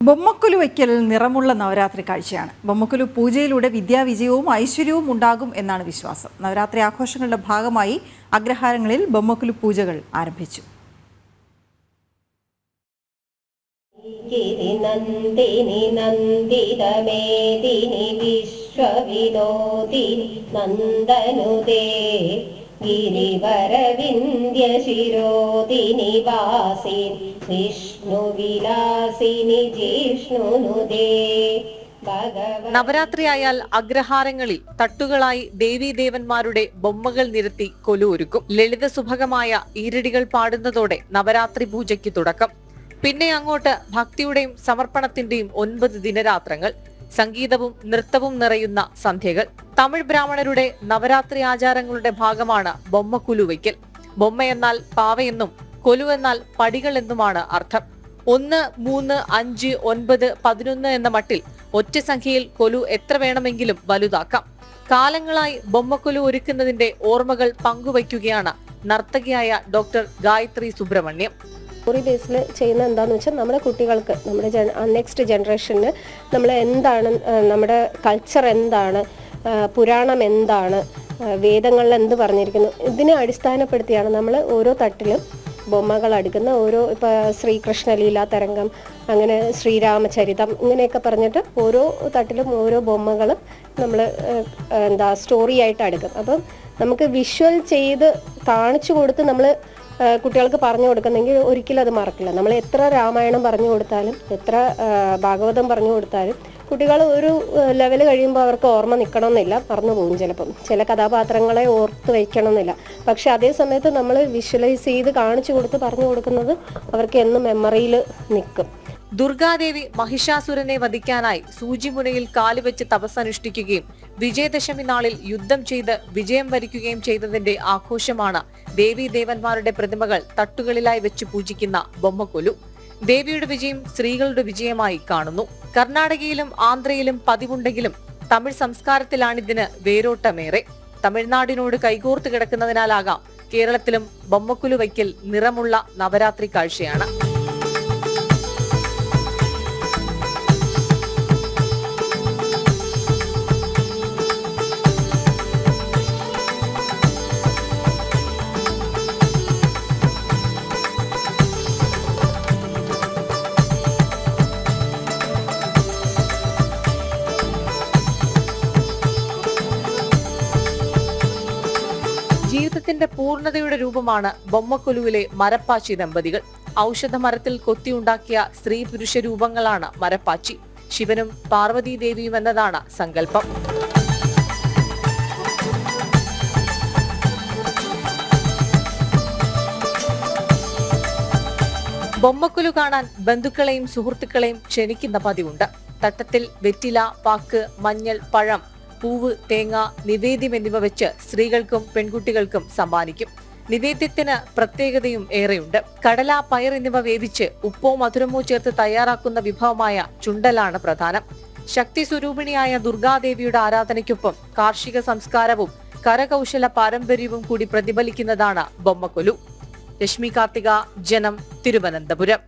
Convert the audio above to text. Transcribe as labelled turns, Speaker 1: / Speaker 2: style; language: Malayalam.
Speaker 1: ബൊമ്മക്കുലു വയ്ക്കൽ നിറമുള്ള നവരാത്രി കാഴ്ചയാണ്. ബൊമ്മക്കുലു പൂജയിലൂടെ വിദ്യാവിജയവും ഐശ്വര്യവും ഉണ്ടാകും എന്നാണ് വിശ്വാസം. നവരാത്രി ആഘോഷങ്ങളുടെ ഭാഗമായി അഗ്രഹാരങ്ങളിൽ ബൊമ്മക്കുലു പൂജകൾ ആരംഭിച്ചു.
Speaker 2: നന്ദിനി നന്ദിതമേദിനി വിശ്വവിനോദിനി നന്ദനുദേ ഗിരിവരവിന്ധ്യശിരോദിനി വാസിനി വിഷ്ണുവിലാസിനി ജിഷ്ണുനുദേ.
Speaker 3: നവരാത്രിയായാൽ അഗ്രഹാരങ്ങളിൽ തട്ടുകളായി ദേവീദേവന്മാരുടെ ബൊമ്മകൾ നിരത്തി കൊലു ഒരുക്കും. ലളിത സുഭഗമായ ഈരടികൾ പാടുന്നതോടെ നവരാത്രി പൂജയ്ക്ക് തുടക്കം. പിന്നെ അങ്ങോട്ട് ഭക്തിയുടെയും സമർപ്പണത്തിന്റെയും 9 ദിനരാത്രങ്ങൾ, സംഗീതവും നൃത്തവും നിറയുന്ന സന്ധ്യകൾ. തമിഴ് ബ്രാഹ്മണരുടെ നവരാത്രി ആചാരങ്ങളുടെ ഭാഗമാണ് ബൊമ്മക്കുലു വയ്ക്കൽ. ബൊമ്മ എന്നാൽ പാവയെന്നും കൊലു എന്നാൽ പടികൾ എന്നുമാണ് അർത്ഥം. 1, 3, 5, 9, 11 എന്ന മട്ടിൽ ഒറ്റ സംഖ്യയിൽ കൊലു എത്ര വേണമെങ്കിലും വലുതാക്കാം. കാലങ്ങളായി ബൊമ്മക്കൊലു ഒരുക്കുന്നതിന്റെ ഓർമ്മകൾ പങ്കുവയ്ക്കുകയാണ് നർത്തകിയായ ഡോക്ടർ ഗായത്രി സുബ്രഹ്മണ്യം.
Speaker 2: സ്റ്റോറി ബേസിൽ ചെയ്യുന്ന എന്താണെന്ന് വെച്ചാൽ നമ്മുടെ കുട്ടികൾക്ക്, നമ്മുടെ നെക്സ്റ്റ് ജനറേഷന് നമ്മൾ എന്താണ്, നമ്മുടെ കൾച്ചർ എന്താണ്, പുരാണം എന്താണ്, വേദങ്ങളിൽ എന്ത് പറഞ്ഞിരിക്കുന്നു, ഇതിനെ അടിസ്ഥാനപ്പെടുത്തിയാണ് നമ്മൾ ഓരോ തട്ടിലും ബൊമ്മകൾ അടുക്കുന്ന. ഇപ്പോൾ ശ്രീകൃഷ്ണ ലീലാ തരംഗം, അങ്ങനെ ശ്രീരാമചരിതം, ഇങ്ങനെയൊക്കെ പറഞ്ഞിട്ട് ഓരോ തട്ടിലും ഓരോ ബൊമ്മകളും നമ്മൾ സ്റ്റോറി ആയിട്ട് അടുക്കും. അപ്പം നമുക്ക് വിഷ്വൽ ചെയ്ത് കാണിച്ചു കൊടുത്ത് നമ്മൾ കുട്ടികൾക്ക് പറഞ്ഞു കൊടുക്കുന്നെങ്കിൽ ഒരിക്കലും അത് മറക്കില്ല. നമ്മൾ എത്ര രാമായണം പറഞ്ഞു കൊടുത്താലും, എത്ര ഭാഗവതം പറഞ്ഞു കൊടുത്താലും കുട്ടികൾ ഒരു ലെവൽ കഴിയുമ്പോൾ അവർക്ക് ഓർമ്മ നിൽക്കണമെന്നില്ല, മറന്നു പോകും. ചില കഥാപാത്രങ്ങളെ ഓർത്ത് വയ്ക്കണമെന്നില്ല. പക്ഷെ അതേ സമയത്ത് നമ്മൾ വിഷ്വലൈസ് ചെയ്ത് കാണിച്ചു കൊടുത്ത് പറഞ്ഞു കൊടുക്കുന്നത് അവർക്ക് എന്നും മെമ്മറിയിൽ നിൽക്കും.
Speaker 3: ദുർഗാദേവി മഹിഷാസുരനെ വധിക്കാനായി സൂചിമുനയിൽ കാലുവെച്ച് തപസ്സനുഷ്ഠിക്കുകയും വിജയദശമി നാളിൽ യുദ്ധം ചെയ്ത് വിജയം വരിക്കുകയും ചെയ്തതിന്റെ ആഘോഷമാണ് ദേവീദേവന്മാരുടെ പ്രതിമകൾ തട്ടുകളിലായി വെച്ച് പൂജിക്കുന്ന ബൊമ്മക്കൊലു. ദേവിയുടെ വിജയം സ്ത്രീകളുടെ വിജയമായി കാണുന്നു. കർണാടകയിലും ആന്ധ്രയിലും പതിവുണ്ടെങ്കിലും തമിഴ് സംസ്കാരത്തിലാണിതിന് വേരോട്ടമേറെ. തമിഴ്നാടിനോട് കൈകോർത്ത് കിടക്കുന്നതിനാലാകാം കേരളത്തിലും ബൊമ്മക്കൊലു വയ്ക്കൽ നിറമുള്ള നവരാത്രി കാഴ്ചയാണ്. ജീവിതത്തിന്റെ പൂർണ്ണതയുടെ രൂപമാണ് ബൊമ്മക്കൊലുവിലെ മരപ്പാച്ചി ദമ്പതികൾ. ഔഷധ മരത്തിൽ കൊത്തിയുണ്ടാക്കിയ സ്ത്രീ പുരുഷ രൂപങ്ങളാണ് മരപ്പാച്ചി. ശിവനും പാർവതീ ദേവിയും എന്നതാണ് സങ്കല്പം. ബൊമ്മക്കൊലു കാണാൻ ബന്ധുക്കളെയും സുഹൃത്തുക്കളെയും ക്ഷണിക്കുന്ന പതിവുണ്ട്. തട്ടത്തിൽ വെറ്റില, പാക്ക്, മഞ്ഞൾ, പഴം, പൂവ്, തേങ്ങ, നിവേദ്യം എന്നിവ വെച്ച് സ്ത്രീകൾക്കും പെൺകുട്ടികൾക്കും സമ്മാനിക്കും. നിവേദ്യത്തിന് പ്രത്യേകതയും ഏറെയുണ്ട്. കടല, പയർ എന്നിവ വേവിച്ച് ഉപ്പോ മധുരമോ ചേർത്ത് തയ്യാറാക്കുന്ന വിഭവമായ ചുണ്ടലാണ് പ്രധാനം. ശക്തി സ്വരൂപിണിയായ ദുർഗാദേവിയുടെ ആരാധനയ്ക്കൊപ്പം കാർഷിക സംസ്കാരവും കരകൗശല പാരമ്പര്യവും കൂടി പ്രതിഫലിക്കുന്നതാണ് ബൊമ്മക്കൊലു. രശ്മി കാർത്തിക, ജനം, തിരുവനന്തപുരം.